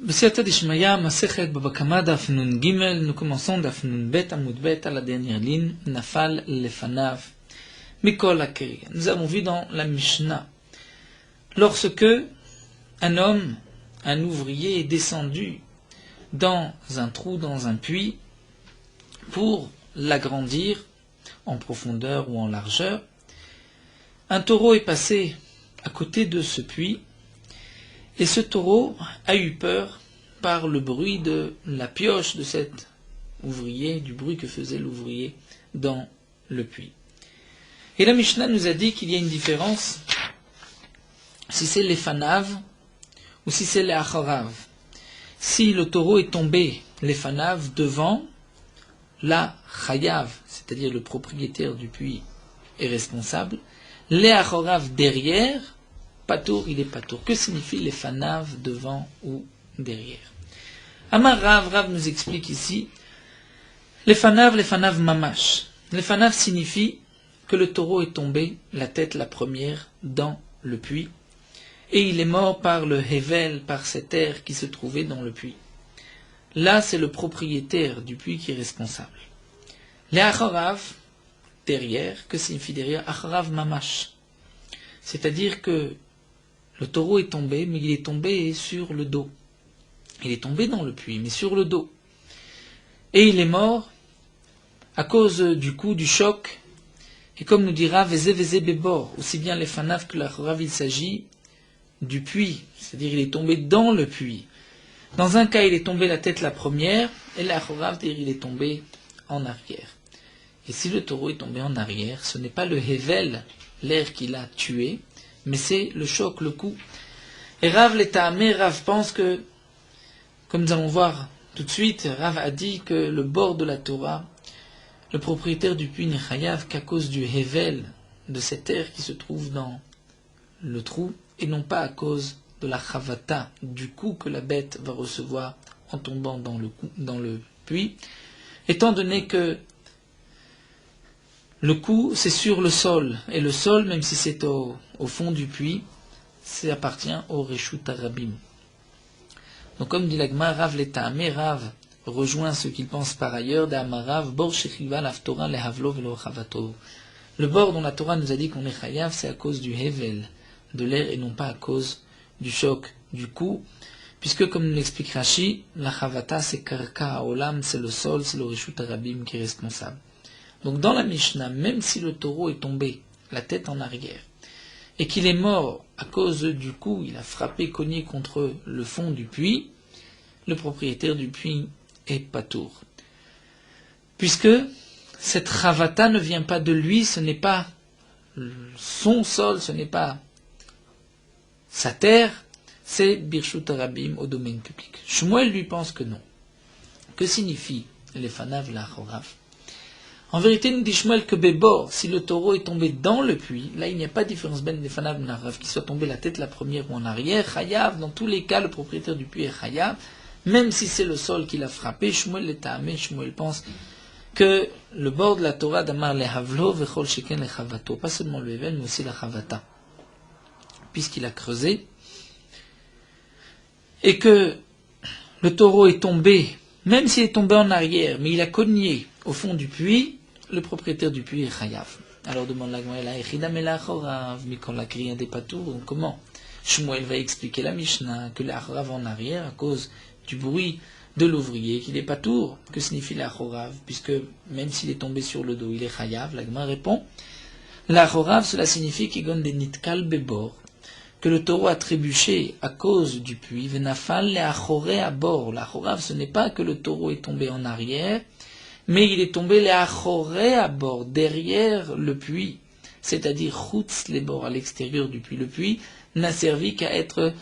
B'siyata d'Ishmaya, Masechet Baba Kama, Daf Nun Gimel, nous commençons Daf Nun Bet, Amud Bet, à la dernière ligne, Nafal Lefanav, Mikol Akeri. Nous avons vu dans la Mishnah, lorsque un homme, un ouvrier est descendu dans un trou, dans un puits, pour l'agrandir en profondeur ou en largeur, un taureau est passé à côté de ce puits, et ce taureau a eu peur par le bruit de la pioche de cet ouvrier, du bruit que faisait l'ouvrier dans le puits. Et la Mishnah nous a dit qu'il y a une différence si c'est les fanav ou si c'est les acharav. Si le taureau est tombé, les fanav, devant, la chayav, c'est-à-dire le propriétaire du puits, est responsable. Les acharav derrière, patour, il est patour. Que signifie les fanav devant ou derrière? Amar Rav nous explique ici les fanav mamash. Les fanav signifie que le taureau est tombé, la tête la première, dans le puits, et il est mort par le hevel, par cet air qui se trouvait dans le puits. Là, c'est le propriétaire du puits qui est responsable. Les acharav, derrière, que signifie derrière? Acharav mamash. C'est-à-dire que le taureau est tombé, mais il est tombé sur le dos. Il est tombé dans le puits, mais sur le dos. Et il est mort à cause du coup, du choc. Et comme nous dira Vézé Bébor, aussi bien les fanav que l'acharav, il s'agit du puits. C'est-à-dire il est tombé dans le puits. Dans un cas, il est tombé la tête la première, et l'acharav, il est tombé en arrière. Et si le taureau est tombé en arrière, ce n'est pas le hevel, l'air qui l'a tué, mais c'est le choc, le coup. Et Rav l'Etahamé, Rav pense que, comme nous allons voir tout de suite, Rav a dit que le bord de la Torah, le propriétaire du puits n'est chayav qu'à cause du hevel, de cet air qui se trouve dans le trou, et non pas à cause de la chavata, du coup que la bête va recevoir en tombant dans le puits, étant donné que le coup, c'est sur le sol, et le sol, même si c'est au fond du puits, ça appartient au Reshut Arabim. Donc comme dit l'Agma, Rav l'Etahamé, Rav rejoint ce qu'il pense par ailleurs, d'Amarav, Bor Shechiva l'Aftora lehavlo velo chavato. Le bord dont la Torah nous a dit qu'on est chayav, c'est à cause du hevel, de l'air, et non pas à cause du choc, du coup, puisque comme nous l'explique Rashi, la chavata c'est karka haolam, c'est le sol, c'est le Reshut Arabim qui est responsable. Donc dans la Mishnah, même si le taureau est tombé, la tête en arrière, et qu'il est mort à cause du coup, il a frappé, cogné contre le fond du puits, le propriétaire du puits est patour. Puisque cette chavata ne vient pas de lui, ce n'est pas son sol, ce n'est pas sa terre, c'est Birshut Arabim au domaine public. Shmuel lui pense que non. Que signifie les fanav la chorav? En vérité, nous dit Shmuel que Bébor, si le taureau est tombé dans le puits, là il n'y a pas de différence ben des fanav narav, qu'il soit tombé la tête la première ou en arrière, chayav, dans tous les cas, le propriétaire du puits est chayav, même si c'est le sol qui l'a frappé. Shmuel l'Etahamé, Shmuel pense que le bord de la Torah d'Amar lehavlo vechol sheken lechavato, pas seulement le hevel, mais aussi la chavata, puisqu'il a creusé, et que le taureau est tombé, même s'il est tombé en arrière, mais il a cogné au fond du puits, le propriétaire du puits est chayav. Alors demande la Gemara, Mikol Akeri un des patours, comment Shmuel va expliquer la Mishnah que l'achorav en arrière, à cause du bruit de l'ouvrier, qu'il est patour. Que signifie l'achorav? Puisque même s'il est tombé sur le dos, il est chayav. La Gemara répond, l'achorav, cela signifie qu'il donne des nitkal bebor, que le taureau a trébuché à cause du puits. Venafal leachoré à bord. L'achorav, ce n'est pas que le taureau est tombé en arrière, mais il est tombé leachoré à bord, derrière le puits, c'est-à-dire chutz les bords, à l'extérieur du puits. Le puits n'a servi qu'à être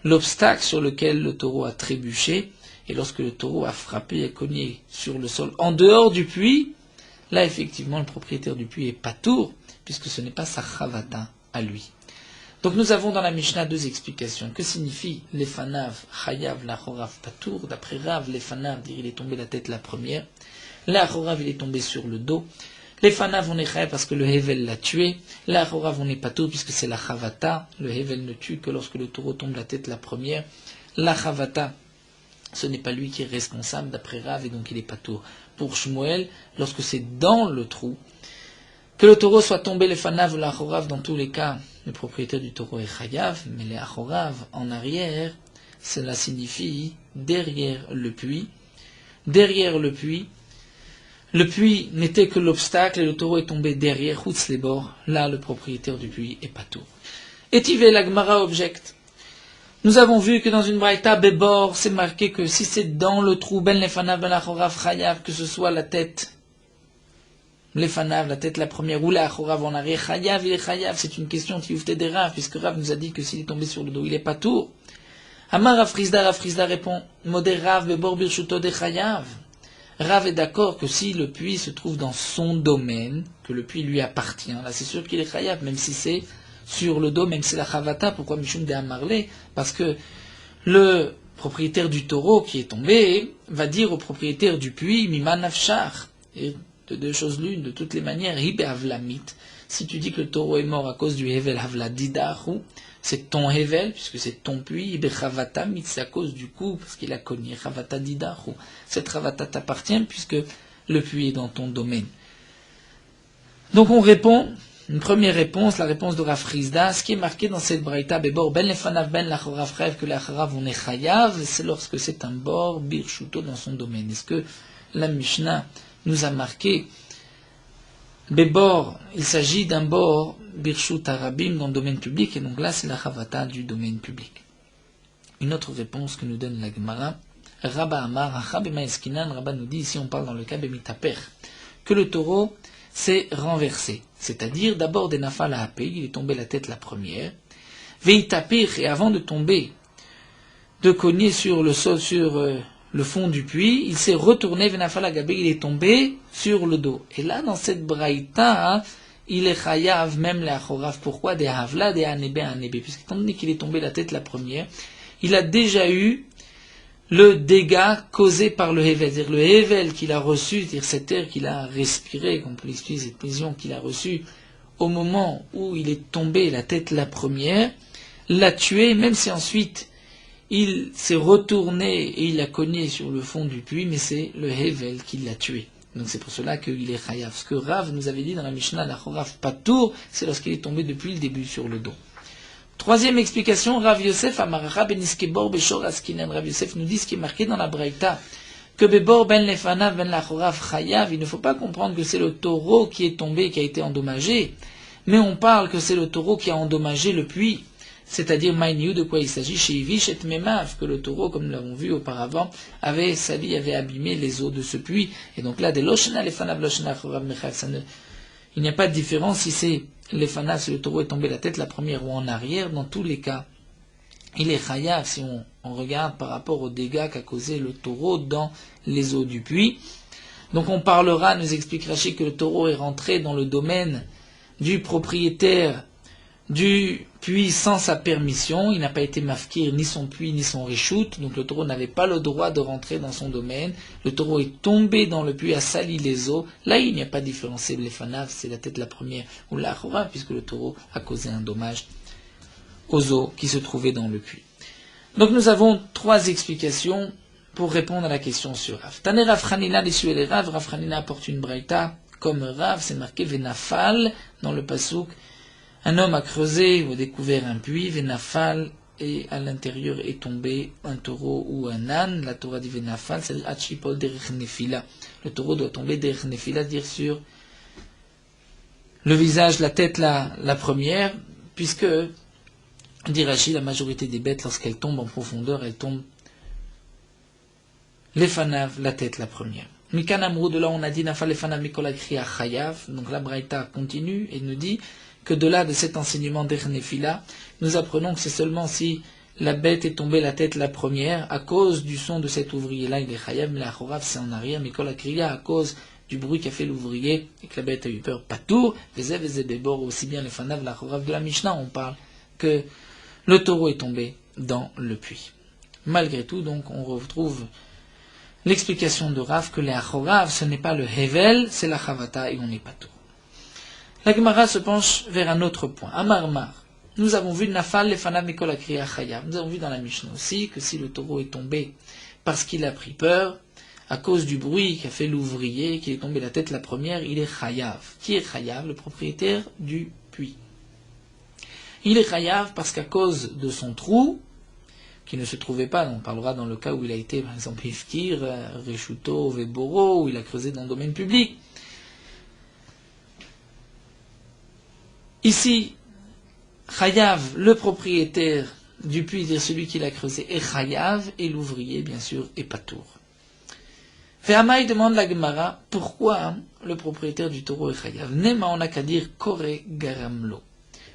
l'obstacle sur lequel le taureau a trébuché, et lorsque le taureau a frappé et cogné sur le sol en dehors du puits, là effectivement le propriétaire du puits est patour, puisque ce n'est pas sa chavata à lui. Donc nous avons dans la Mishnah deux explications. Que signifie les fanav, chayav, la chorav, patour? D'après Rav, les fanav, il est tombé la tête la première, la chorav, il est tombé sur le dos. Les fanav, on est chayav parce que le hevel l'a tué. La chorav, on est patour puisque c'est la chavata. Le hevel ne tue que lorsque le taureau tombe la tête la première. La chavata, ce n'est pas lui qui est responsable d'après Rav et donc il est patour. Pour Shmuel, lorsque c'est dans le trou, que le taureau soit tombé les fanav ou l'achorav, dans tous les cas, le propriétaire du taureau est chayav, mais les achorav en arrière, cela signifie derrière le puits. Derrière le puits n'était que l'obstacle et le taureau est tombé derrière, chutz les bords, là le propriétaire du puits est patour. Et Tivé, la Gemara objecte. Nous avons vu que dans une braïta bébor, c'est marqué que si c'est dans le trou, ben lefanav, ben l'achorav, chayav, que ce soit la tête, lefanav, la tête la première, ou la achorav en arrière, chayav, il est chayav, c'est une question qui ouvre des Rav, puisque Rav nous a dit que s'il est tombé sur le dos, il est patour. Amar Rav Frisda répond, modé Rav bébor birshuto de chayav. Rav est d'accord que si le puits se trouve dans son domaine, que le puits lui appartient, là c'est sûr qu'il est chayav, même si c'est sur le dos, même si c'est la chavata. Pourquoi Mishum de Amarle? Parce que le propriétaire du taureau qui est tombé va dire au propriétaire du puits, Miman Afshar. Et de deux choses l'une, de toutes les manières, Hibe Avlamit. Si tu dis que le taureau est mort à cause du Hevel Havladidahu, c'est ton Hevel, puisque c'est ton puits, Hibe Chavata Mit, c'est à cause du coup, parce qu'il a cogné Chavata Didahu. Cette Chavata t'appartient puisque le puits est dans ton domaine. Donc on répond. Une première réponse, la réponse de Rav Frisda, ce qui est marqué dans cette braïta, Bebor ben lefanav ben l'achorav chayav, que l'achorav on est chayav, c'est lorsque c'est un bord birshuto dans son domaine. Est-ce que la Mishnah nous a marqué Bebor, il s'agit d'un bord birshut arabim dans le domaine public, et donc là c'est la chavata du domaine public. Une autre réponse que nous donne la Gemara, Rabba Amar, Achabema Eskinan, Rabba nous dit, ici on parle dans le cas Bemitaper, que le taureau s'est renversé. C'est-à-dire, d'abord des nafal à hapé, il est tombé la tête la première, veitapir, et avant de tomber, de cogner sur le sol, sur le fond du puits, il s'est retourné, venafal à gabé, il est tombé sur le dos. Et là, dans cette braïta, il est chayav, même les achorav. Pourquoi? Des havla, des anébé, puisqu'étant donné qu'il est tombé la tête la première, il a déjà eu le dégât causé par le Hevel, c'est-à-dire le Hevel qu'il a reçu, c'est-à-dire cet air qu'il a respiré, qu'on peut l'expliquer, cette vision qu'il a reçue au moment où il est tombé la tête la première, l'a tué, même si ensuite il s'est retourné et il a cogné sur le fond du puits, mais c'est le Hevel qui l'a tué. Donc c'est pour cela qu'il est chayav. Ce que Rav nous avait dit dans la Mishnah, la Chorav Patour, c'est lorsqu'il est tombé depuis le début sur le dos. Troisième explication, Rav Yosef Amaracha beniskebor beshor askinen. Rav Yosef nous dit ce qui est marqué dans la braïta, que bebor ben lefanav ben lachorav chayav. Il ne faut pas comprendre que c'est le taureau qui est tombé, qui a été endommagé, mais on parle que c'est le taureau qui a endommagé le puits. C'est-à-dire maïniou, de quoi il s'agit, chez Ivish et Memav, que le taureau, comme nous l'avons vu auparavant, avait sali, avait abîmé les eaux de ce puits. Et donc là, des loshena lefanav loshena chorav mechav, il n'y a pas de différence si c'est lefanav, si le taureau est tombé la tête la première ou en arrière. Dans tous les cas, il est chayav si on regarde par rapport aux dégâts qu'a causé le taureau dans les eaux du puits. Donc on parlera, nous explique Rashi, que le taureau est rentré dans le domaine du propriétaire du puits sans sa permission. Il n'a pas été mafkir ni son puits ni son réchoute, donc le taureau n'avait pas le droit de rentrer dans son domaine. Le taureau est tombé dans le puits, a sali les eaux. Là, il n'y a pas de différence. Les fanav, c'est la tête la première ou la chora, puisque le taureau a causé un dommage aux eaux qui se trouvaient dans le puits. Donc nous avons trois explications pour répondre à la question sur Rav. Taner Rav Hanina, l'issue les Rav. Rav Hanina apporte une braïta comme Rav, c'est marqué Venafal dans le pasouk. Un homme a creusé ou a découvert un puits, Venafal, et à l'intérieur est tombé un taureau ou un âne. La Torah dit Venafal, c'est Hachipol derech nefila. Le taureau doit tomber derech nefila, dire sur le visage, la tête la première, puisque, dit Rashi, la majorité des bêtes, lorsqu'elles tombent en profondeur, elles tombent lefanav, la tête la première. Mikan Amrou, de là on a dit Nafal lefanav mikol kriya chayav. Donc la Braïta continue et nous dit que de là, de cet enseignement d'Ernefila, nous apprenons que c'est seulement si la bête est tombée la tête la première, à cause du son de cet ouvrier-là, il est chayav, mais la chorav c'est en arrière, mais la kriya, à cause du bruit qu'a fait l'ouvrier, et que la bête a eu peur, patour, vezé bébor, aussi bien les fanav, la chorav de la Mishnah, on parle que le taureau est tombé dans le puits. Malgré tout, donc, on retrouve l'explication de Rav que les achorav, ce n'est pas le hevel, c'est la chavata, et on n'est pas tout. La Gemara se penche vers un autre point. Amarmar. nous avons vu Nafal lefanav mikol hakriya chayav. Nous avons vu dans la Mishnah aussi que si le taureau est tombé parce qu'il a pris peur, à cause du bruit qu'a fait l'ouvrier, qu'il est tombé la tête la première, il est chayav. Qui est chayav? Le propriétaire du puits. Il est chayav parce qu'à cause de son trou, qui ne se trouvait pas, on parlera dans le cas où il a été, par exemple, Ifkir, Reshuto, Veboro, où il a creusé dans le domaine public. Ici, chayav, le propriétaire du puits, c'est-à-dire celui qui l'a creusé, est chayav, et l'ouvrier, bien sûr, est patour. Ve'amai demande la Gemara, pourquoi le propriétaire du taureau est chayav? Nema, on n'a qu'à dire kore garamlo.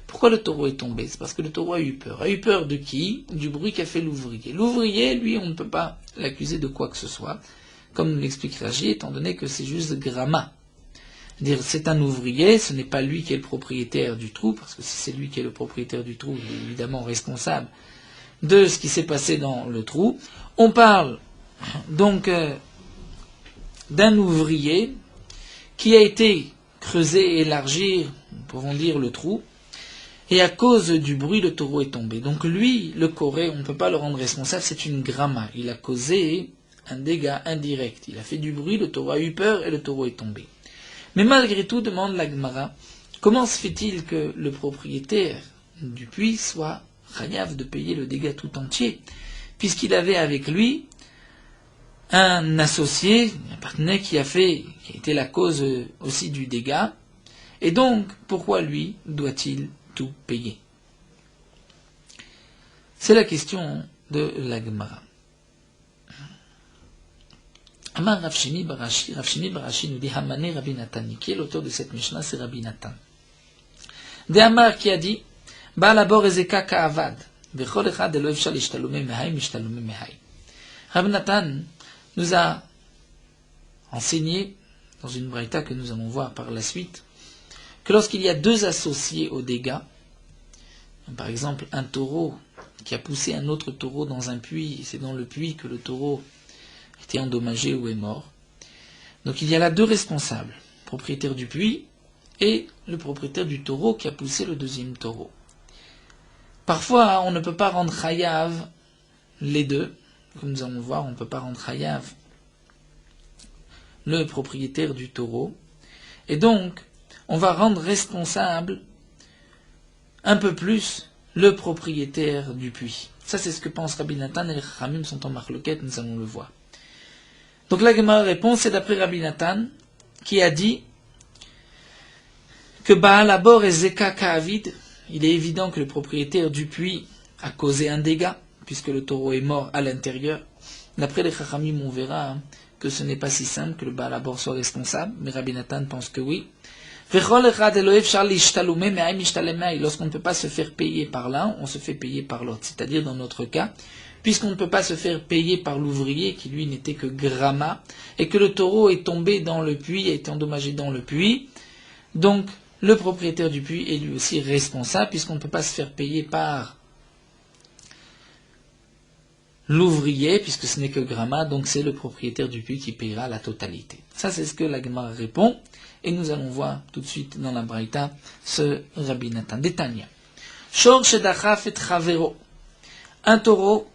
Pourquoi le taureau est tombé? C'est parce que le taureau a eu peur. A eu peur de qui? Du bruit qu'a fait l'ouvrier. L'ouvrier, lui, on ne peut pas l'accuser de quoi que ce soit, comme l'explique Rashi, étant donné que c'est juste gramma. Dire c'est un ouvrier, ce n'est pas lui qui est le propriétaire du trou, parce que si c'est lui qui est le propriétaire du trou, il est évidemment responsable de ce qui s'est passé dans le trou. On parle donc d'un ouvrier qui a été creusé et élargir, nous pouvons dire, le trou, et à cause du bruit, le taureau est tombé. Donc lui, le coré, on ne peut pas le rendre responsable, c'est une gramma. Il a causé un dégât indirect. Il a fait du bruit, le taureau a eu peur et le taureau est tombé. Mais malgré tout, demande la Gemara, comment se fait-il que le propriétaire du puits soit chayav de payer le dégât tout entier, puisqu'il avait avec lui un associé, un partenaire qui a été la cause aussi du dégât, et donc, pourquoi lui doit-il tout payer? C'est la question de la Gemara. Amar Rav Shimi Barashi nous dit Hamane Rabbi Natan. Qui est l'auteur de cette Mishnah? C'est Rabbi Natan. De Amar qui a dit Baal abor ezeka ka'avad vechol echad elo efshar lishtalumeh mehai mishtalumeh mehai. Rabbi Natan nous a enseigné dans une braïta que nous allons voir par la suite que lorsqu'il y a deux associés au dégât, par exemple un taureau qui a poussé un autre taureau dans un puits, c'est dans le puits que le taureau était endommagé ou est mort. Donc il y a là deux responsables, le propriétaire du puits et le propriétaire du taureau qui a poussé le deuxième taureau. Parfois, on ne peut pas rendre chayav les deux, comme nous allons voir, on ne peut pas rendre chayav le propriétaire du taureau, et donc on va rendre responsable un peu plus le propriétaire du puits. Ça c'est ce que pense Rabbi Natan, et les Chachamim sont en marloquette, nous allons le voir. Donc la Gemara répond, c'est d'après Rabbi Natan, qui a dit que Baal abor et Zeka Ka'avid, il est évident que le propriétaire du puits a causé un dégât, puisque le taureau est mort à l'intérieur. D'après les Chachamim, on verra que ce n'est pas si simple que le Baal abor soit responsable, mais Rabbi Natan pense que oui. Lorsqu'on ne peut pas se faire payer par l'un, on se fait payer par l'autre. C'est-à-dire dans notre cas, puisqu'on ne peut pas se faire payer par l'ouvrier, qui lui n'était que gramma, et que le taureau est tombé dans le puits, a été endommagé dans le puits, donc le propriétaire du puits est lui aussi responsable, puisqu'on ne peut pas se faire payer par l'ouvrier, puisque ce n'est que gramma, donc c'est le propriétaire du puits qui payera la totalité. Ça c'est ce que la Gemara répond, et nous allons voir tout de suite dans la Braïta ce Rabbi Natan. Détania. Shor shedachaf et chavero. Un taureau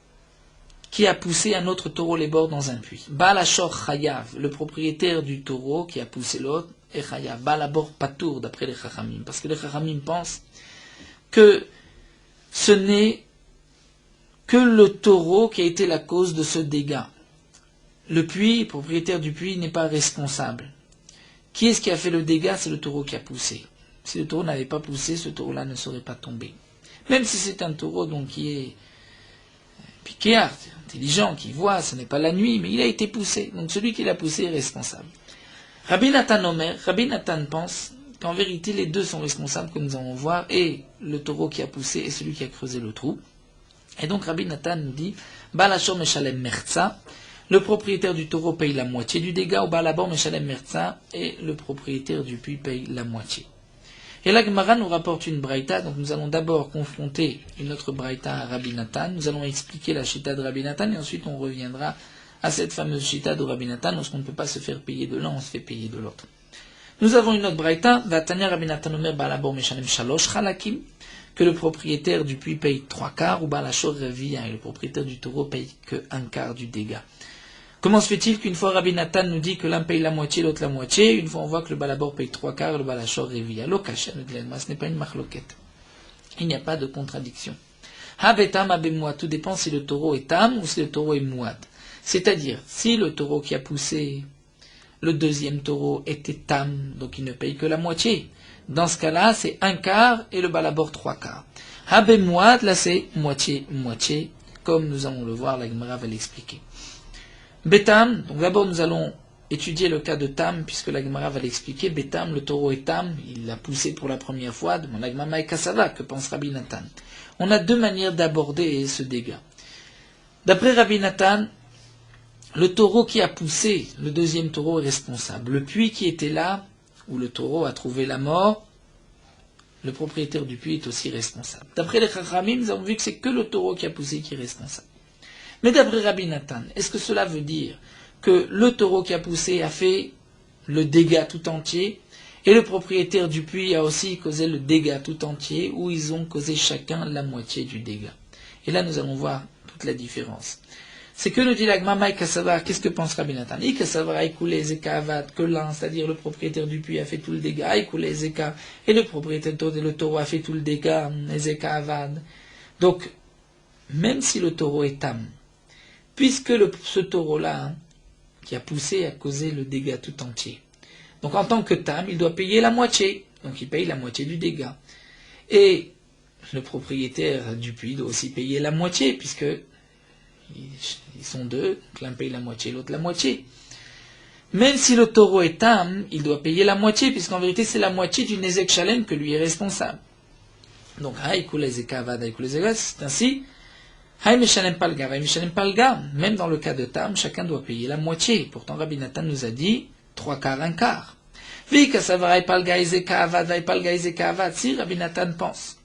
qui a poussé un autre taureau les bords dans un puits. Baal ashor chayav, le propriétaire du taureau qui a poussé l'autre, est chayav. Baal abor patour, d'après les Chachamim. Parce que les Chachamim pensent que ce n'est que le taureau qui a été la cause de ce dégât. Le puits, le propriétaire du puits, n'est pas responsable. Qui est-ce qui a fait le dégât? C'est le taureau qui a poussé. Si le taureau n'avait pas poussé, ce taureau-là ne serait pas tombé. Même si c'est un taureau donc qui est piqué, intelligent, qui voit, ce n'est pas la nuit, mais il a été poussé. Donc celui qui l'a poussé est responsable. Rabbi Natan pense qu'en vérité les deux sont responsables, comme nous allons voir, et le taureau qui a poussé et celui qui a creusé le trou. Et donc Rabbi Natan nous dit, Balashor meshalem merza, le propriétaire du taureau paye la moitié du dégât, ou Balabor meshalem merza, et le propriétaire du puits paye la moitié. Et la Gemara nous rapporte une braïta, donc nous allons d'abord confronter une autre braïta à Rabbi Natan, nous allons expliquer la chita de Rabbi Natan, et ensuite on reviendra à cette fameuse chita de Rabbi Natan, lorsqu'on ne peut pas se faire payer de l'un, on se fait payer de l'autre. Nous avons une autre braïta, Vatania Rabbi Natan Omer Balabor meshalem shalosh chalakim, que le propriétaire du puits paye 3/4, ou Balachor revient, et le propriétaire du taureau paye que 1/4 du dégât. Comment se fait-il qu'une fois Rabbi Nathan nous dit que l'un paye la moitié, l'autre la moitié, une fois on voit que le Balabor paye 3/4 et le Balachor revient? Lokasha, nous dit l'Agma, ce n'est pas une marloquette. Il n'y a pas de contradiction. Habetam abemouad, tout dépend si le taureau est tam ou si le taureau est mouad. C'est-à-dire, si le taureau qui a poussé le deuxième taureau était tam, donc il ne paye que la moitié. Dans ce cas-là, c'est 1/4 et le Balabor 3/4. Habemouad, là c'est moitié-moitié, comme nous allons le voir, la Gemara va l'expliquer. Betam, donc d'abord nous allons étudier le cas de Tam, puisque la Gemara va l'expliquer. Betam, le taureau est Tam, il l'a poussé pour la première fois, demande la Gemara et Kassava, que pense Rabbi Nathan? On a deux manières d'aborder ce dégât. D'après Rabbi Nathan, le taureau qui a poussé le deuxième taureau est responsable. Le puits qui était là, où le taureau a trouvé la mort, le propriétaire du puits est aussi responsable. D'après les Chachamim, nous avons vu que c'est que le taureau qui a poussé qui est responsable. Mais d'après Rabbi Nathan, est-ce que cela veut dire que le taureau qui a poussé a fait le dégât tout entier et le propriétaire du puits a aussi causé le dégât tout entier, ou ils ont causé chacun la moitié du dégât? Et là nous allons voir toute la différence. C'est que nous dit l'Agma Maï Kassava, qu'est-ce que pense Rabbi Nathan? Il Kassava a écoulé Zeka Avad, que l'un, c'est-à-dire le propriétaire du puits, a fait tout le dégât, a écoulé Zeka, et le propriétaire le taureau a fait tout le dégât, Zeka Avad. Donc, même si le taureau est tam, puisque ce taureau-là, qui a poussé, a causé le dégât tout entier. Donc en tant que tam, il doit payer la moitié. Donc il paye la moitié du dégât. Et le propriétaire du puits doit aussi payer la moitié, puisque ils sont deux, donc l'un paye la moitié, l'autre la moitié. Même si le taureau est tam, il doit payer la moitié, puisqu'en vérité c'est la moitié du Nezek Shalem que lui est responsable. Donc, c'est ainsi. Même dans le cas de Tam, chacun doit payer la moitié. Pourtant, Rabbi Nathan nous a dit 3/4, 1/4. Si Rabbi Nathan pense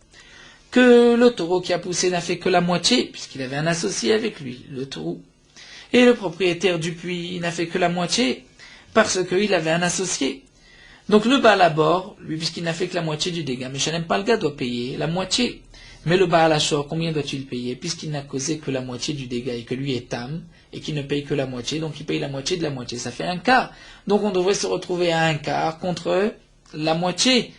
que le taureau qui a poussé n'a fait que la moitié, puisqu'il avait un associé avec lui, le taureau, et le propriétaire du puits n'a fait que la moitié, parce qu'il avait un associé. Donc le Balabor, lui, puisqu'il n'a fait que la moitié du dégât, mais Shalem Palga doit payer la moitié. Mais le Baalachor, combien doit-il payer? Puisqu'il n'a causé que la moitié du dégât et que lui est tam, et qu'il ne paye que la moitié, donc il paye la moitié de la moitié, ça fait 1/4. Donc on devrait se retrouver à 1/4 contre la moitié,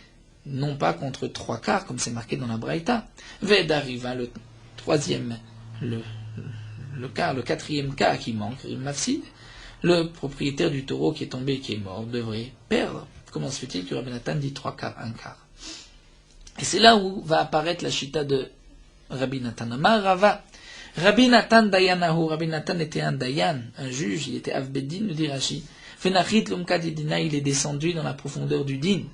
non pas contre 3/4, comme c'est marqué dans la Braïta. Ved arrive, le troisième, le quatrième cas qui manque, Mafsid, le propriétaire du taureau qui est tombé et qui est mort devrait perdre. Comment se fait-il que Rabbi Nathan dit 3/4, 1/4? Et c'est là où va apparaître la chita de Rabbi Nathan. Amar Rava. Rabbi Nathan Dayanahu. Rabbi Nathan était un Dayan, un juge, il était Avbeddin, nous dit Rashi. Fenachit Lumka Didina, il est descendu dans la profondeur du din.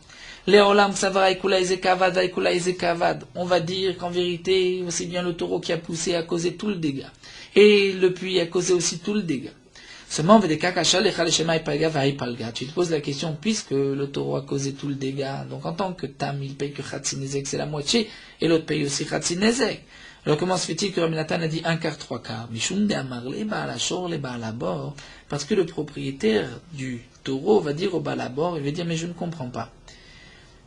Leolam Savara Ekula Ezekavad, Ekula Ezekavad. On va dire qu'en vérité, aussi bien le taureau qui a poussé a causé tout le dégât. Et le puits a causé aussi tout le dégât. Seulement, tu te poses la question, puisque le taureau a causé tout le dégât, donc en tant que tam, il paye que Khatsinezek, c'est la moitié, et l'autre paye aussi Khatsinezek. Alors comment se fait-il que Rabbi Nathan a dit 1/4, 3/4? Mishum de Amarle, Baalachor, le Baalabor, parce que le propriétaire du taureau va dire au Baalabor, il va dire, mais je ne comprends pas.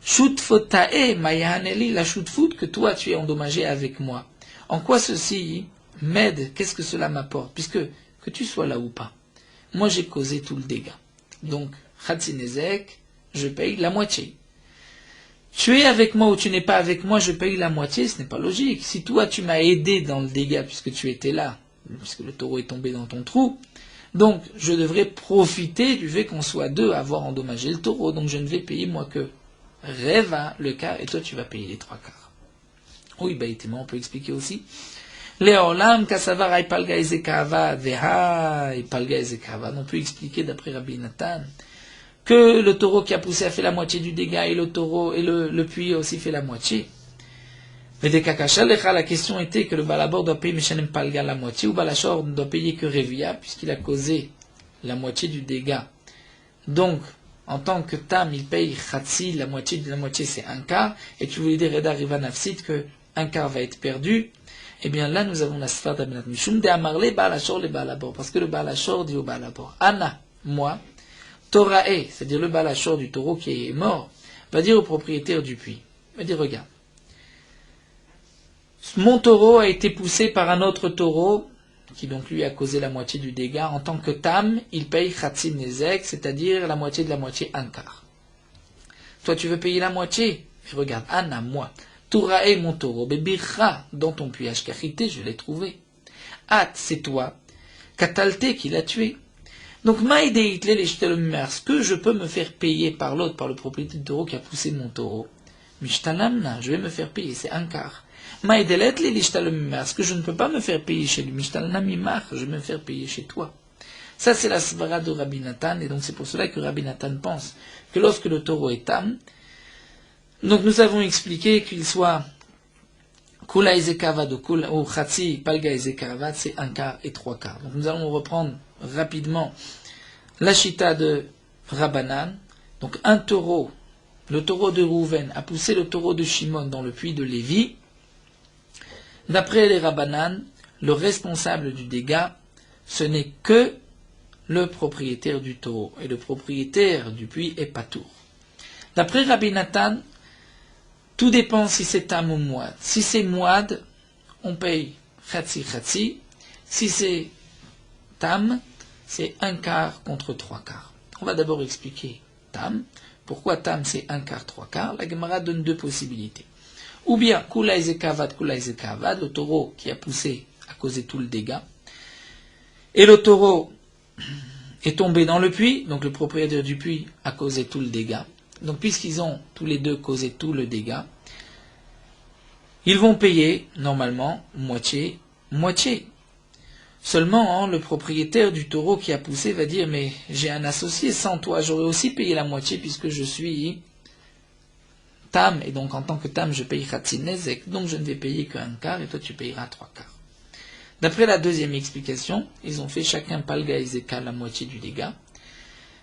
Shutfotae, Mayahaneli, la shutfoot que toi tu es endommagé avec moi. En quoi ceci m'aide? Qu'est-ce que cela m'apporte? Puisque, que tu sois là ou pas. Moi, j'ai causé tout le dégât. Donc, Khatsinezek, je paye la moitié. Tu es avec moi ou tu n'es pas avec moi, je paye la moitié, ce n'est pas logique. Si toi, tu m'as aidé dans le dégât puisque tu étais là, puisque le taureau est tombé dans ton trou, donc je devrais profiter du fait qu'on soit deux à avoir endommagé le taureau. Donc je ne vais payer moi que Reva, le quart, et toi, tu vas payer les 3/4. Oui, on peut expliquer aussi. Leolam kasavar aipalga ezekava veha aipalga ezekava. On peut expliquer d'après Rabbi Nathan que le taureau qui a poussé a fait la moitié du dégât et le taureau et le puits a aussi fait la moitié. Mais des kakachalecha, la question était que le balabor doit payer Meshanem Palga la moitié ou Balachor ne doit payer que Revia puisqu'il a causé la moitié du dégât. Donc, en tant que tam, il paye Khatsi, la moitié de la moitié c'est 1/4, et tu voulais dire Reda Riva Nafsit que 1/4 va être perdu. Eh bien là, nous avons la sphère d'Abinat Mishum de Amarle Baalachor le Baalabor. Parce que le Baalachor dit au Baalabor, Anna, moi, Torae, c'est-à-dire le Baalachor du taureau qui est mort, va dire au propriétaire du puits, va dire, regarde, Mon taureau a été poussé par un autre taureau, qui donc lui a causé la moitié du dégât. En tant que tam, il paye Khatsi Nezek, c'est-à-dire la moitié de la moitié, un quart. Toi, tu veux payer la moitié? Mais regarde, Anna, moi, Tourae, mon taureau, Bebirra, dans ton puissage carité, je l'ai trouvé. At, c'est toi, Katalte qui l'a tué. Donc, Maïdeitler les ce que je peux me faire payer par l'autre, par le propriétaire du taureau qui a poussé mon taureau. Mishtalamna, je vais me faire payer, c'est un quart. Maïdelet les ce que je ne peux pas me faire payer chez lui. Mishtalamimach, je vais me faire payer chez toi. Ça, c'est la svara de Rabbi Nathan, et donc c'est pour cela que Rabbi Nathan pense que lorsque le taureau est tam, donc nous avons expliqué qu'il soit Kula Ezekavad ou Khatsi Palga Ezekavad, c'est un quart et trois quarts. Donc nous allons reprendre rapidement la chita de Rabbanan. Donc un taureau, le taureau de Rouven, a poussé le taureau de Shimon dans le puits de Lévi. D'après les Rabbanan, le responsable du dégât, ce n'est que le propriétaire du taureau. Et le propriétaire du puits est Patour. D'après Rabbi Nathan, tout dépend si c'est tam ou moad. Si c'est moad, on paye khatsi khatsi. Si c'est tam, c'est un quart contre trois quarts. On va d'abord expliquer tam. Pourquoi tam c'est un quart, trois quarts? La Gemara donne deux possibilités. Ou bien kula ezekavad, le taureau qui a poussé a causé tout le dégât. Et le taureau est tombé dans le puits, donc le propriétaire du puits a causé tout le dégât. Donc puisqu'ils ont tous les deux causé tout le dégât, ils vont payer normalement moitié. Seulement, le propriétaire du taureau qui a poussé va dire mais j'ai un associé, sans toi j'aurais aussi payé la moitié puisque je suis tam, et donc en tant que tam je paye Khatsi Nezek, donc je ne vais payer qu'un quart et toi tu payeras trois quarts. D'après la deuxième explication, ils ont fait chacun Palga et Zeka la moitié du dégât.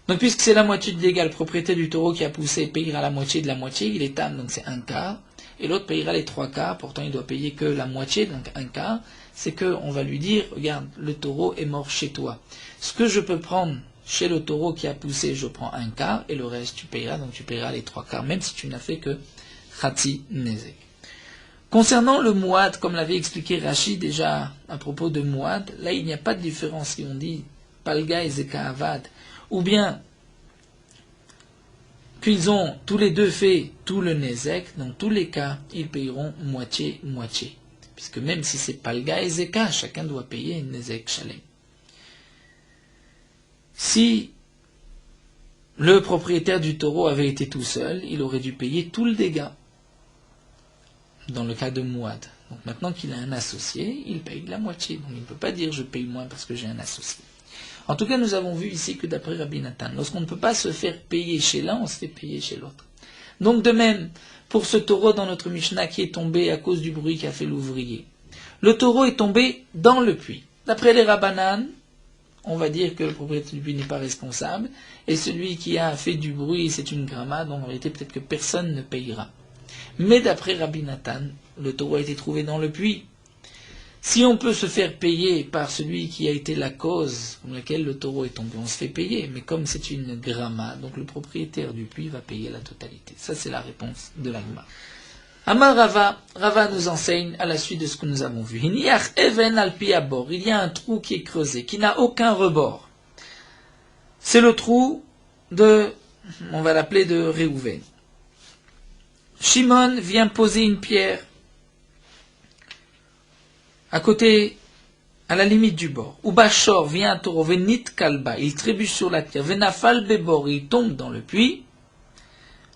Donc puisque c'est la moitié du dégât, le propriétaire du taureau qui a poussé payera la moitié de la moitié, il est tam, donc c'est un quart, et l'autre payera les trois quarts, pourtant il doit payer que la moitié, donc un quart, c'est qu'on va lui dire, regarde, le taureau est mort chez toi. Ce que je peux prendre chez le taureau qui a poussé, je prends un quart, et le reste tu payeras, donc tu payeras les trois quarts, même si tu n'as fait que Khatsi Nezek. Concernant le Mouad, comme l'avait expliqué Rachid déjà à propos de Mouad, là il n'y a pas de différence si on dit Palga et Zeka Avad, ou bien qu'ils ont tous les deux fait tout le Nezek, dans tous les cas, ils payeront moitié. Puisque même si c'est Palga et Zeka, chacun doit payer une Nezek Shalem. Si le propriétaire du taureau avait été tout seul, il aurait dû payer tout le dégât. Dans le cas de Mouad. Donc maintenant qu'il a un associé, il paye la moitié. Donc il ne peut pas dire je paye moins parce que j'ai un associé. En tout cas, nous avons vu ici que d'après Rabbi Nathan, lorsqu'on ne peut pas se faire payer chez l'un, on se fait payer chez l'autre. Donc de même, pour ce taureau dans notre Mishnah qui est tombé à cause du bruit qu'a fait l'ouvrier. Le taureau est tombé dans le puits. D'après les Rabbanan, on va dire que le propriétaire du puits n'est pas responsable, et celui qui a fait du bruit, c'est une gramma, donc en réalité peut-être que personne ne payera. Mais d'après Rabbi Nathan, le taureau a été trouvé dans le puits. Si on peut se faire payer par celui qui a été la cause pour laquelle le taureau est tombé, on se fait payer. Mais comme c'est une gramma, donc le propriétaire du puits va payer la totalité. Ça, c'est la réponse de l'Agma. Amar Rava nous enseigne à la suite de ce que nous avons vu. Il y a un trou qui est creusé, qui n'a aucun rebord. C'est le trou de, on va l'appeler de Réhouven. Shimon vient poser une pierre à côté, à la limite du bord. Ubashor vient un taureau, venit kalba, il trébuche sur la pierre, venafal bebor, il tombe dans le puits.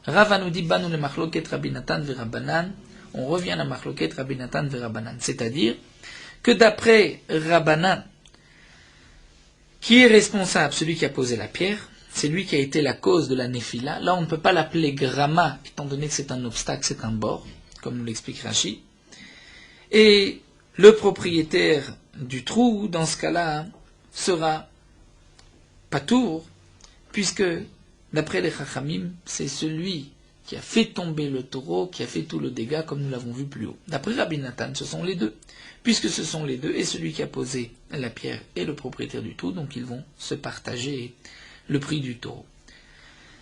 Rava nous dit, banu le machloket Rabbi Nathan verabanan, on revient à la machloket Rabbi Nathan verabanan. C'est-à-dire que d'après Rabbanan, qui est responsable, celui qui a posé la pierre, c'est lui qui a été la cause de la néphila. Là, on ne peut pas l'appeler gramma, étant donné que c'est un obstacle, c'est un bord, comme nous l'explique Rachid. Et le propriétaire du trou, dans ce cas-là, sera patour, puisque, d'après les Chachamim, c'est celui qui a fait tomber le taureau, qui a fait tout le dégât, comme nous l'avons vu plus haut. D'après Rabbi Nathan, ce sont les deux. Puisque ce sont les deux, et celui qui a posé la pierre et le propriétaire du trou, donc ils vont se partager le prix du taureau.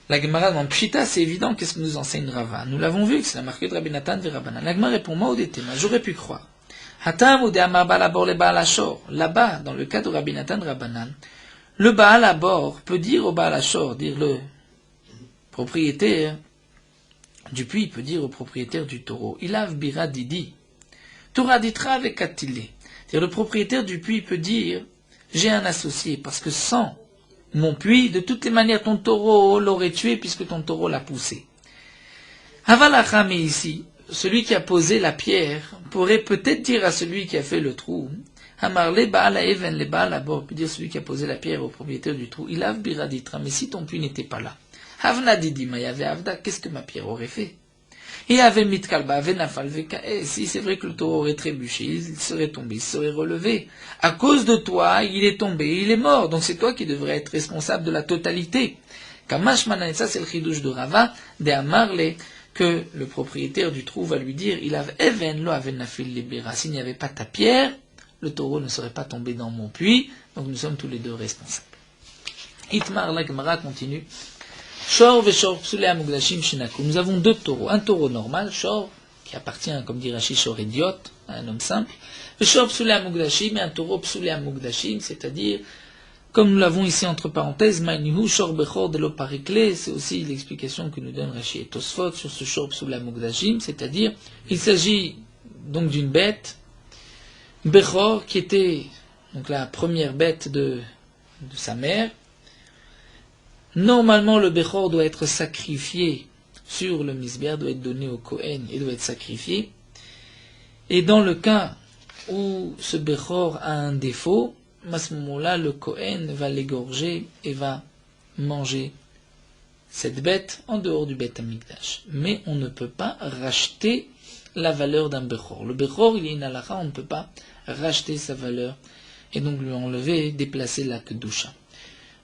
La Gemara dans Pshita, c'est évident, qu'est-ce que nous enseigne Rava? Nous l'avons vu, que c'est la marque de Rabbi Nathan vers Rabbanan. La Gemara répond, moi au détéma, j'aurais pu croire Hatam ou de Amar Baal Abor le Baal Ashor. Là-bas, dans le cas de Rabbi Natan Rabbanan, le Baal Abor peut dire au Baal Ashor, dire le propriétaire du puits, peut dire au propriétaire du taureau, Ilav Bira Didi, Torah Ditra avec Atile. C'est-à-dire le propriétaire du puits peut dire, j'ai un associé, parce que sans mon puits, de toutes les manières, ton taureau l'aurait tué puisque ton taureau l'a poussé. Avalacha, mais ici, celui qui a posé la pierre pourrait peut-être dire à celui qui a fait le trou, Amar le Baal Even, le Baal Abor, peut dire celui qui a posé la pierre au propriétaire du trou, Ilav Bira Ditra, mais si ton puits n'était pas là, Havna Didi, Mayave Avda, qu'est-ce que ma pierre aurait fait? Et avait mitkalba, avait nafal veka. Et si c'est vrai que le taureau aurait trébuché, il serait tombé, il serait relevé. À cause de toi, il est tombé, il est mort. Donc c'est toi qui devrais être responsable de la totalité. Kamash manan, ça c'est le chidouche de Rava, de Amarle, que le propriétaire du trou va lui dire, il avait even lo avait nafil libera. S'il n'y avait pas ta pierre, le taureau ne serait pas tombé dans mon puits. Donc nous sommes tous les deux responsables. Itmar la Gemara continue. Shor veshor psule amugdashim shenaku. Nous avons deux taureaux. Un taureau normal, Shor, qui appartient, comme dit Rashi, Shor idiote, à un homme simple. Veshor psule amugdashim, et un taureau psule amugdashim, c'est-à-dire, comme nous l'avons ici entre parenthèses, Manihu Shor bechor de l'oparikle, c'est aussi l'explication que nous donne Rashi et Tosfot sur ce Shor psule amugdashim, c'est-à-dire, il s'agit donc d'une bête, Bechor, qui était donc la première bête de sa mère. Normalement, le Bechor doit être sacrifié sur le Misbéar, doit être donné au Kohen et doit être sacrifié. Et dans le cas où ce Bechor a un défaut, à ce moment-là, le Kohen va l'égorger et va manger cette bête en dehors du Beth Amikdash. Mais on ne peut pas racheter la valeur d'un Bechor. Le Bechor, il y a une halakha, on ne peut pas racheter sa valeur et donc lui enlever, déplacer la Kedusha.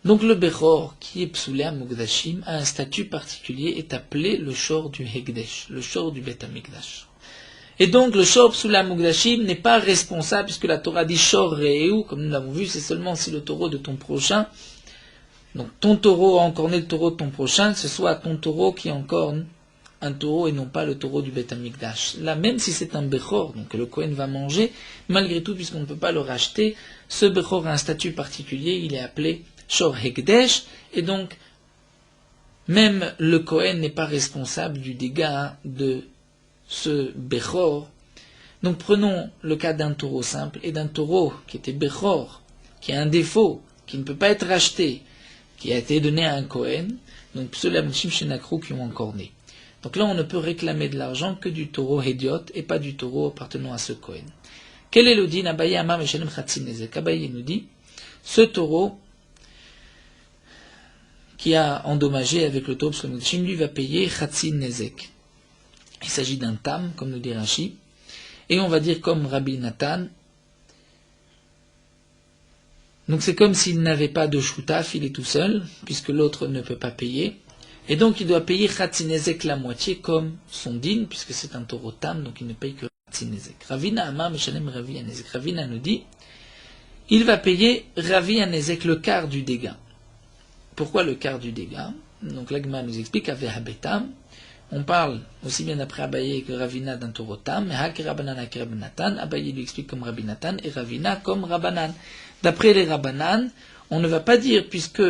Donc le Bechor, qui est psoulé à Mugdashim, a un statut particulier, est appelé le Shor du Hekdesh, le Shor du Beth Amikdash. Et donc le Shor psoulé à Mugdashim n'est pas responsable, puisque la Torah dit Shor Re'eu, comme nous l'avons vu, c'est seulement si le taureau de ton prochain, donc ton taureau a encorné le taureau de ton prochain, ce soit ton taureau qui encorne un taureau et non pas le taureau du Beth Amikdash. Là, même si c'est un Bechor, donc que le Kohen va manger, malgré tout, puisqu'on ne peut pas le racheter, ce Bechor a un statut particulier, il est appelé Shor Hekdesh, et donc même le Kohen n'est pas responsable du dégât de ce Bechor. Donc prenons le cas d'un taureau simple et d'un taureau qui était Bechor, qui a un défaut, qui ne peut pas être racheté, qui a été donné à un Kohen, donc ceux-là Shenakru qui ont encorné. Donc là on ne peut réclamer de l'argent que du taureau Hédiot et pas du taureau appartenant à ce Kohen. Quel est le din? Abaye Amar Meshalem Chatzin Nezek. Abaye nous dit, ce taureau qui a endommagé avec le taureau Pslamudashim, lui va payer Chatzin Nezek. Il s'agit d'un tam, comme nous dit Rashi, et on va dire comme Rabbi Natan. Donc c'est comme s'il n'avait pas de shutaf, il est tout seul, puisque l'autre ne peut pas payer. Et donc il doit payer Chatzin Nezek la moitié comme son din, puisque c'est un taureau tam, donc il ne paye que Chatzin Nezek. Ravina Amar Meshalem Ravi Anezek. Ravina nous dit, il va payer Ravi Anezek le quart du dégât. Pourquoi le quart du dégât? Donc l'Agma nous explique avec Habetam. On parle aussi bien d'après Abaye que Ravina d'un taureau tam, mais Hak Rabbanan Hak Rabbanatan. Abaye lui explique comme Rabbi Natan et Ravina comme Rabbanan. D'après les Rabbanan, on ne va pas dire puisque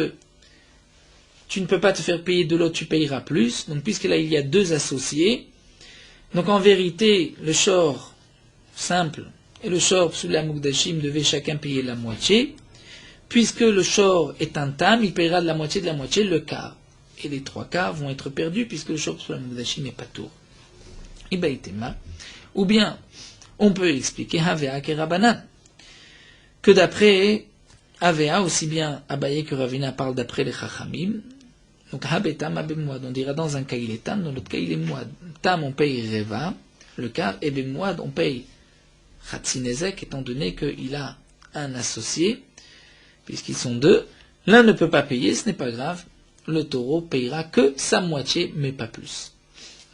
tu ne peux pas te faire payer de l'autre, tu payeras plus. Donc puisque là il y a deux associés, donc en vérité le shor simple et le shor psoulé à Mugdashim devaient chacun payer la moitié. Puisque le shor est un tam, il paiera de la moitié le quart. Et les trois quarts vont être perdus puisque le shor psoulé à Mugdashim n'est pas tour. Ibaïtema. Ou bien, on peut expliquer Havea que Rabbanan. Que d'après Havea, aussi bien Abaye que Ravina parlent d'après les Chachamim. Donc Habetam, Abemouad, on dira dans un cas il est tam, dans l'autre cas il est mouad. Tam on paye Reva, le quart, et Bemouad on paye Chatzinezek, étant donné qu'il a un associé, puisqu'ils sont deux. L'un ne peut pas payer, ce n'est pas grave, le taureau payera que sa moitié, mais pas plus.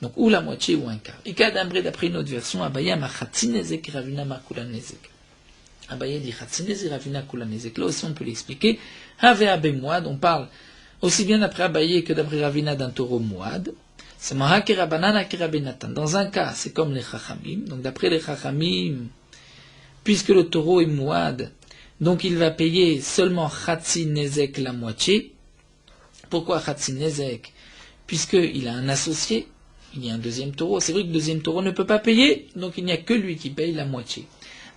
Donc ou la moitié ou un quart. Et Kadambre, d'après une autre version, Abaye ma Chatzinezek et Ravina ma Kulanezek. Abaye dit Chatzinezek et Ravina Kulanezek. Là aussi on peut l'expliquer. Havea Bemouad, on parle aussi bien d'après Abaye que d'après Ravina d'un taureau mouad. C'est Mahak et Rabbanan et Rabbi Natan. Dans un cas, c'est comme les Chachamim. Donc d'après les Chachamim, puisque le taureau est mouad, donc il va payer seulement Khatsi Nezek la moitié. Pourquoi Khatsi Nezek? Puisqu'il a un associé, il y a un deuxième taureau. C'est vrai que le deuxième taureau ne peut pas payer, donc il n'y a que lui qui paye la moitié.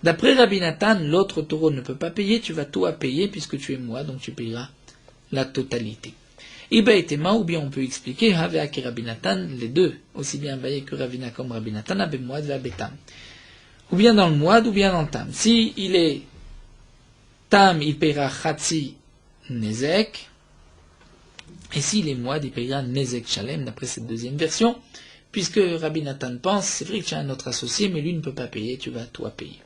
D'après Rabbi Nathan, l'autre taureau ne peut pas payer, tu vas toi payer puisque tu es mouad, donc tu payeras la totalité. Iba et Tema, ou bien on peut expliquer, Havea et Rabbi Nathan, les deux, aussi bien Abaye que Ravina comme Rabbi Nathan, Abe Mouad ve Betam. Ou bien dans le Mouad, ou bien dans le Tam. Si il est Tam, il paiera Khatsi Nezek, et s'il est Mouad, il paiera Nezek Shalem, d'après cette deuxième version, puisque Rabbi Nathan pense, c'est vrai que tu as un autre associé, mais lui ne peut pas payer, tu vas toi payer.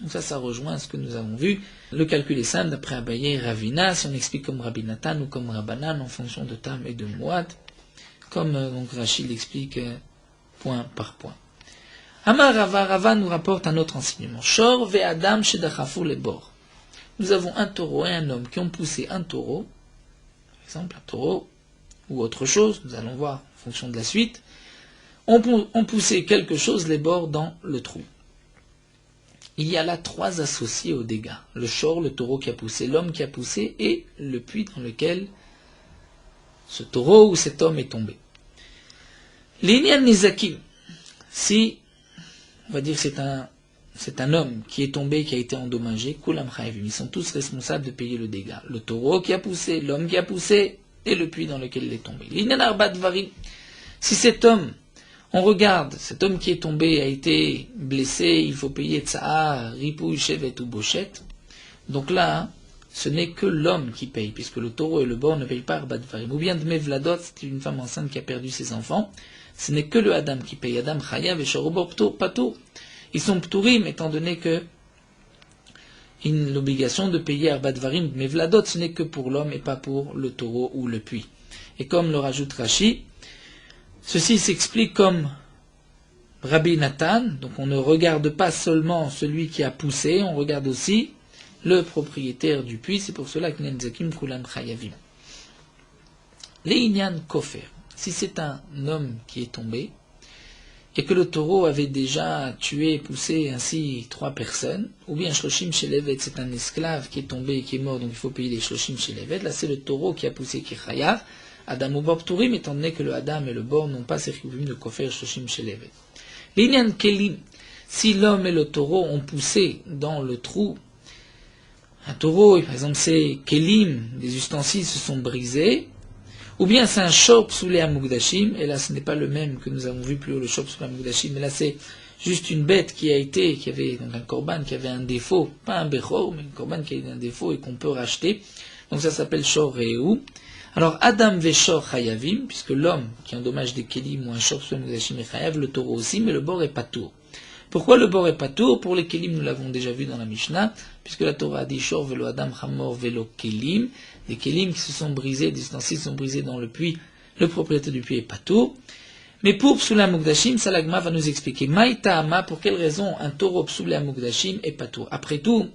Donc ça rejoint ce que nous avons vu. Le calcul est simple, d'après Abaye et Ravina, si on explique comme Rabbi Nathan ou comme Rabbanan, en fonction de Tam et de Mouad, comme donc Rachid l'explique point par point. Amar Rava, Rava nous rapporte un autre enseignement. Shor ve Adam shedachafu le bor. Nous avons un taureau et un homme qui ont poussé un taureau, par exemple un taureau ou autre chose, nous allons voir en fonction de la suite, ont poussé quelque chose les bords dans le trou. Il y a là trois associés aux dégâts. Le shor, le taureau qui a poussé, l'homme qui a poussé et le puits dans lequel ce taureau ou cet homme est tombé. L'inyan nizakim, si, on va dire c'est un homme qui est tombé, qui a été endommagé, kulam chayavim, ils sont tous responsables de payer le dégât. Le taureau qui a poussé, l'homme qui a poussé et le puits dans lequel il est tombé. L'inyan arbat varim, si cet homme, on regarde, cet homme qui est tombé a été blessé, il faut payer tsa'a, ripouille, chevet ou bochette. Donc là, ce n'est que l'homme qui paye, puisque le taureau et le bord ne payent pas arbat varim. Ou bien Dme Vladot, c'est une femme enceinte qui a perdu ses enfants. Ce n'est que le Adam qui paye. Adam chayav et shorobo patour. Ils sont ptourim, étant donné que l'obligation de payer arbat varim, mais Vladot, ce n'est que pour l'homme et pas pour le taureau ou le puits. Et comme le rajoute Rashi, ceci s'explique comme Rabbi Nathan, donc on ne regarde pas seulement celui qui a poussé, on regarde aussi le propriétaire du puits, c'est pour cela que Nenzakim Kulam Chayavim. Les Inyan Kofer, si c'est un homme qui est tombé, et que le taureau avait déjà tué et poussé ainsi 3 personnes, ou bien Shloshim Shelevet, c'est un esclave qui est tombé et qui est mort, donc il faut payer les Shloshim Shelevet, là c'est le taureau qui a poussé qui est Chayav, Adam ou Bob Tourim, étant donné que le Adam et le Bor n'ont pas ces chivuvim de Kofer Shloshim Shelevet. L'inyan Kelim, si l'homme et le taureau ont poussé dans le trou, un taureau, par exemple c'est Kelim, des ustensiles se sont brisés, ou bien c'est un shop sous les Amugdashim, et là ce n'est pas le même que nous avons vu plus haut, le shop sous les Amugdashim, mais là c'est juste une bête qui avait donc un korban qui avait un défaut, pas un bechor, mais un korban qui avait un défaut et qu'on peut racheter, donc ça s'appelle shor re'u. Alors Adam veshor chayavim, puisque l'homme qui endommage des kelim ou un shor sous les Amugdashim est chayav, le taureau aussi, mais le bord est patour. Pourquoi le bord est patour? Pour les kelim, nous l'avons déjà vu dans la Mishnah, puisque la Torah a dit shor velo adam chamor velo kelim, des kelim qui se sont brisés, des ustensiles sont brisés dans le puits, le propriétaire du puits est patour. Mais pour Psula Mukdashim, Salagma va nous expliquer Maïta'ama, pour quelle raison un taureau Psula Mukdashim est patour. Après tout,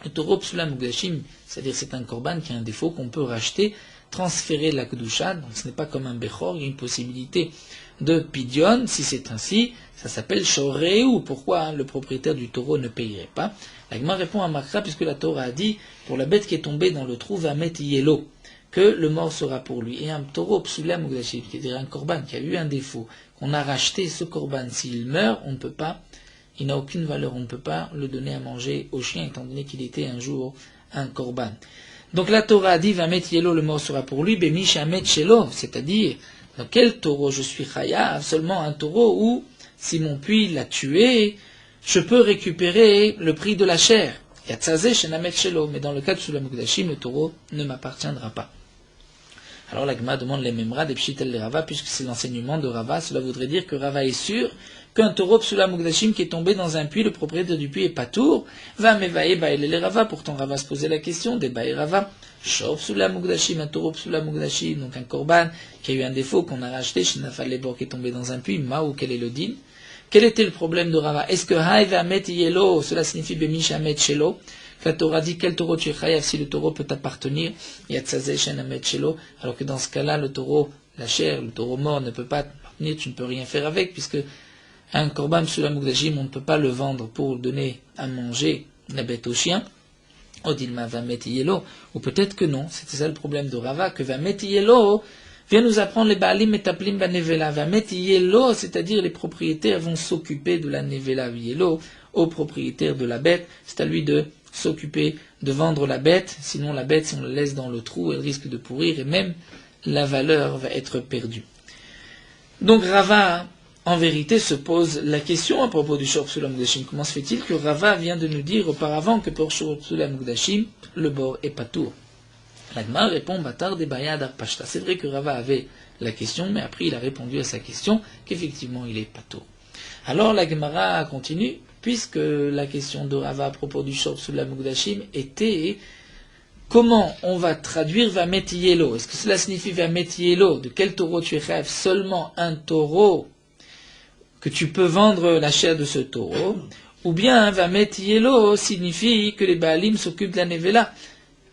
le taureau Psula Mukdashim, c'est-à-dire c'est un korban qui a un défaut qu'on peut racheter, transférer la Kedusha, donc ce n'est pas comme un Bechor, il y a une possibilité de Pidion, si c'est ainsi, ça s'appelle Shoreu. Pourquoi le propriétaire du taureau ne payerait pas? L'Agma répond à Makra, puisque la Torah a dit, pour la bête qui est tombée dans le trou, va mettre Yelo, que le mort sera pour lui. Et un taureau Psula Mukdashim, qui est un korban, qui a eu un défaut, qu'on a racheté ce korban, s'il meurt, on ne peut pas, il n'a aucune valeur, on ne peut pas le donner à manger au chien, étant donné qu'il était un jour un korban. Donc la Torah a dit, va mettre Yelo, le mort sera pour lui, Bemisha met Shelo, c'est-à-dire, dans quel taureau je suis chayav? Seulement un taureau où, si mon puits l'a tué, je peux récupérer le prix de la chair. Yatzazeh shenamet shelo, mais dans le cas de Sula Mukdashim, le taureau ne m'appartiendra pas. Alors l'Agma demande les Memra des Pshitel de Rava, puisque c'est l'enseignement de Rava, cela voudrait dire que Rava est sûr qu'un taureau Psula Mukdashim qui est tombé dans un puits, le propriétaire du puits est patour, va mevae baele le Rava, pourtant Rava se posait la question, des bae Rava, Shov Psula Mukdashim, un taureau Psula Mukdashim, donc un korban qui a eu un défaut qu'on a racheté, Shinafal Lebor qui est tombé dans un puits, Maou, quel est le din? Quel était le problème de Rava? Est-ce que Haïv Amet Yelo, cela signifie Bemish Amet Shelo? La Torah dit quel taureau tu es chayav si le taureau peut t'appartenir, Yatzazeh Shen Amet Shelo, alors que dans ce cas-là, le taureau, la chair, le taureau mort ne peut pas t'appartenir, tu ne peux rien faire avec, puisque un korban psula mukdashim, on ne peut pas le vendre pour donner à manger la bête au chien. Odilma va yelo, ou peut-être que non, c'était ça le problème de Rava, que va yelo vient nous apprendre les baalim et taplim ba nevela. Va yelo, c'est-à-dire les propriétaires vont s'occuper de la nevela yelo au propriétaire de la bête, c'est à lui de s'occuper de vendre la bête, sinon la bête, si on la laisse dans le trou, elle risque de pourrir et même la valeur va être perdue. Donc Rava, en vérité, se pose la question à propos du Shor Psula Mukdashim. Comment se fait-il que Rava vient de nous dire auparavant que pour Shor Psula Mukdashim, le bord est patour? L'Agma répond Batar de Bayad Arpashta. C'est vrai que Rava avait la question, mais après il a répondu à sa question qu'effectivement il est patour. Alors la Gemara continue, puisque la question de Rava à propos du Shor Psula Mukdashim était comment on va traduire Vamet Yelo. Est-ce que cela signifie Vamet Yelo? De quel taureau tu rêves? Seulement un taureau que tu peux vendre la chair de ce taureau, ou bien Vamet Yelo signifie que les Baalim s'occupent de la Nevela.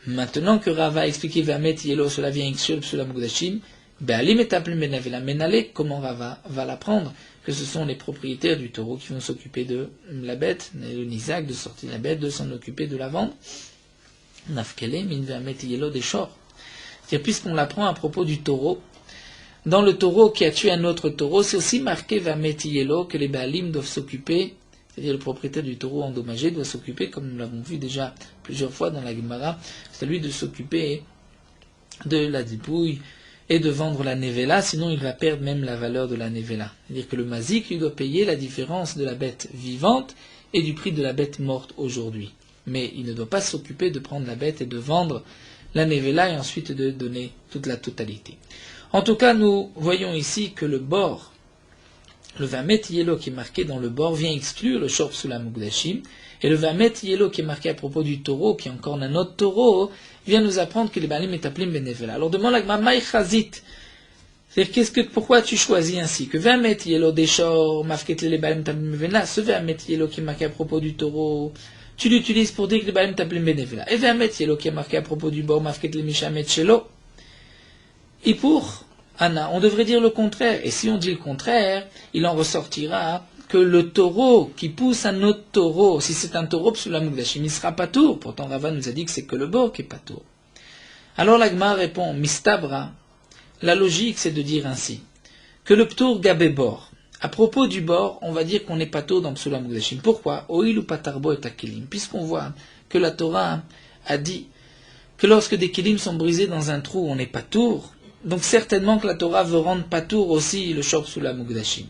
Maintenant que Rava a expliqué Vamet Yelo, cela vient sur le Psula Mukdashim, Baalim est appelé Benevela Menale, comment Rava va l'apprendre? Que ce sont les propriétaires du taureau qui vont s'occuper de la bête, le Nizak, de sortir la bête, de s'en occuper, de la vendre. Nafkele min Vamet Yelo des Shor. C'est-à-dire, puisqu'on l'apprend à propos du taureau, dans le taureau qui a tué un autre taureau, c'est aussi marqué Vamet Yelo que les Baalim doivent s'occuper, c'est-à-dire le propriétaire du taureau endommagé doit s'occuper, comme nous l'avons vu déjà plusieurs fois dans la Gemara, c'est à lui de s'occuper de la dépouille et de vendre la nevela, sinon il va perdre même la valeur de la nevela. C'est-à-dire que le mazik lui doit payer la différence de la bête vivante et du prix de la bête morte aujourd'hui. Mais il ne doit pas s'occuper de prendre la bête et de vendre la nevela et ensuite de donner toute la totalité. En tout cas, nous voyons ici que le bord, le Vamet Yelo qui est marqué dans le bord, vient exclure le Shor Psula Mukdashim, et le Vamet Yelo qui est marqué à propos du taureau, qui est encore un autre taureau, vient nous apprendre que les Baalim est appelé Benevela. Alors demande la Gemara, Maï Chazit, c'est-à-dire pourquoi tu choisis ainsi que Vamet Yelo des Shor, Mafket les Baalim Tablim Benevela, ce Vamet Yelo qui est marqué à propos du taureau, tu l'utilises pour dire que les Baalim Tablim Benevela. Et Vamet Yelo qui est marqué à propos du bord, Mafket les Mishamet Shelo. Et pour Anna, on devrait dire le contraire. Et si on dit le contraire, il en ressortira que le taureau qui pousse un autre taureau, si c'est un taureau Psula Mukdashim, il ne sera pas tour. Pourtant Rava nous a dit que c'est que le bord qui est pas tour. Alors l'Agma répond, Mistabra, la logique c'est de dire ainsi, que le ptour gabé bord. À propos du bord, on va dire qu'on n'est pas tour dans Psula Mukdashim. Pourquoi? Oil ou patarbo et akilim. Puisqu'on voit que la Torah a dit que lorsque des kilim sont brisés dans un trou, on n'est pas tour. Donc certainement que la Torah veut rendre patour aussi le Shor Psula Mukdashim.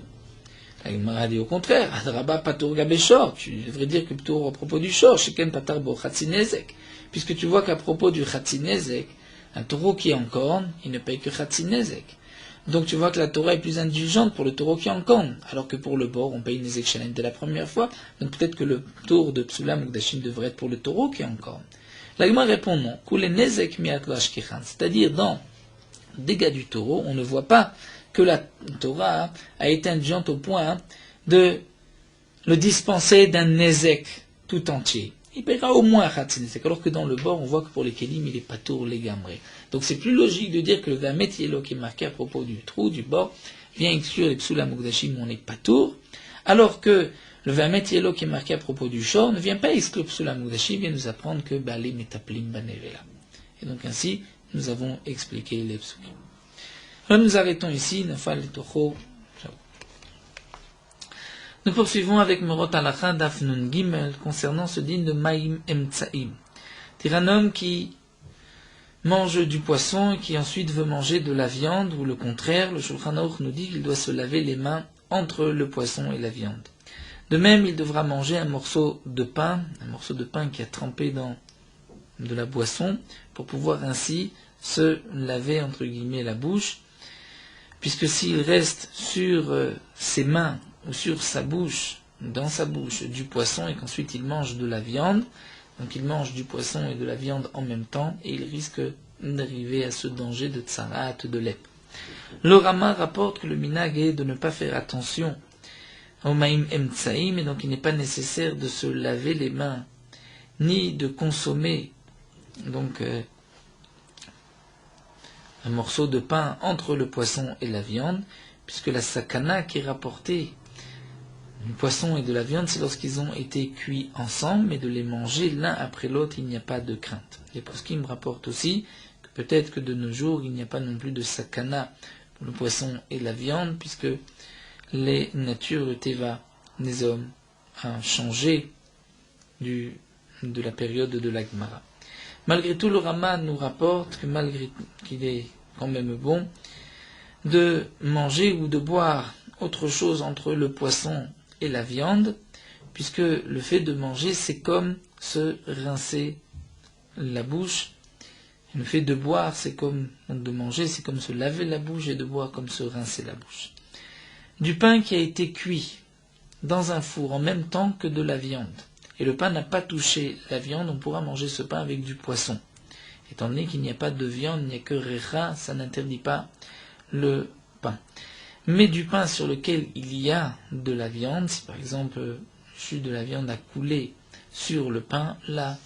La Gemara dit au contraire, Adraba patour gabé shor, tu devrais dire que patour à propos du shor, sheken patar bo chatzinezek, puisque tu vois qu'à propos du chatzinezek, un taureau qui est en corne, il ne paye que chatzinezek. Donc tu vois que la Torah est plus indulgente pour le taureau qui est en corne, alors que pour le bord, on paye nezek shalem dès la première fois, donc peut-être que le tour de Psula Mukdashim devrait être pour le taureau qui est en corne. La Gemara répond non, kule nezek miat lo ashkechan, c'est-à-dire dans dégâts du taureau, on ne voit pas que la Torah a été indulgente au point de le dispenser d'un nezek tout entier. Il paiera au moins Khatzinezek, alors que dans le bord, on voit que pour les Kélim, il est pas tour les gamrés. Donc c'est plus logique de dire que le Vamet Yelo qui est marqué à propos du trou, du bord, vient exclure les Psula Mukdashim où on n'est pas tour, alors que le Vamet Yelo qui est marqué à propos du shor ne vient pas exclure Psula Mukdashim, vient nous apprendre que Baalim et Taplim Banevela. Et donc ainsi, nous avons expliqué les psukim. Alors nous arrêtons ici, Nafal et Tocho. Nous poursuivons avec Merot Alacha Daf Nun Gimel concernant ce din de Maïm Emtsaïm. C'est un homme qui mange du poisson et qui ensuite veut manger de la viande, ou le contraire, le Shulchan Aruch nous dit qu'il doit se laver les mains entre le poisson et la viande. De même, il devra manger un morceau de pain qui a trempé dans de la boisson, pour pouvoir ainsi se laver entre guillemets la bouche, puisque s'il reste sur ses mains ou sur sa bouche, dans sa bouche, du poisson et qu'ensuite il mange de la viande, donc il mange du poisson et de la viande en même temps, et il risque d'arriver à ce danger de tsarat, de lèpre. Le Rama rapporte que le minag est de ne pas faire attention au maïm emtsaïm, et donc il n'est pas nécessaire de se laver les mains, ni de consommer donc un morceau de pain entre le poisson et la viande, puisque la sakana qui est rapportée du poisson et de la viande, c'est lorsqu'ils ont été cuits ensemble, mais de les manger l'un après l'autre, il n'y a pas de crainte. Les poskim rapportent aussi que peut-être que de nos jours, il n'y a pas non plus de sakana pour le poisson et la viande, puisque les natures, le teva, des hommes, a changé de la période de la Gemara. Malgré tout, le Rama nous rapporte que malgré qu'il est quand même bon de manger ou de boire autre chose entre le poisson et la viande, puisque le fait de manger, c'est comme se rincer la bouche. Le fait de boire, c'est comme, donc de manger, c'est comme se laver la bouche, et de boire comme se rincer la bouche. Du pain qui a été cuit dans un four en même temps que de la viande, et le pain n'a pas touché la viande, on pourra manger ce pain avec du poisson. Étant donné qu'il n'y a pas de viande, il n'y a que recha, ça n'interdit pas le pain. Mais du pain sur lequel il y a de la viande, si par exemple le jus de la viande a coulé sur le pain, là,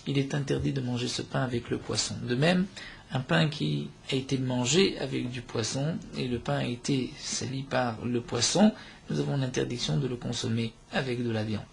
il est interdit de manger ce pain avec le poisson. De même, un pain qui a été mangé avec du poisson, et le pain a été sali par le poisson, nous avons l'interdiction de le consommer avec de la viande.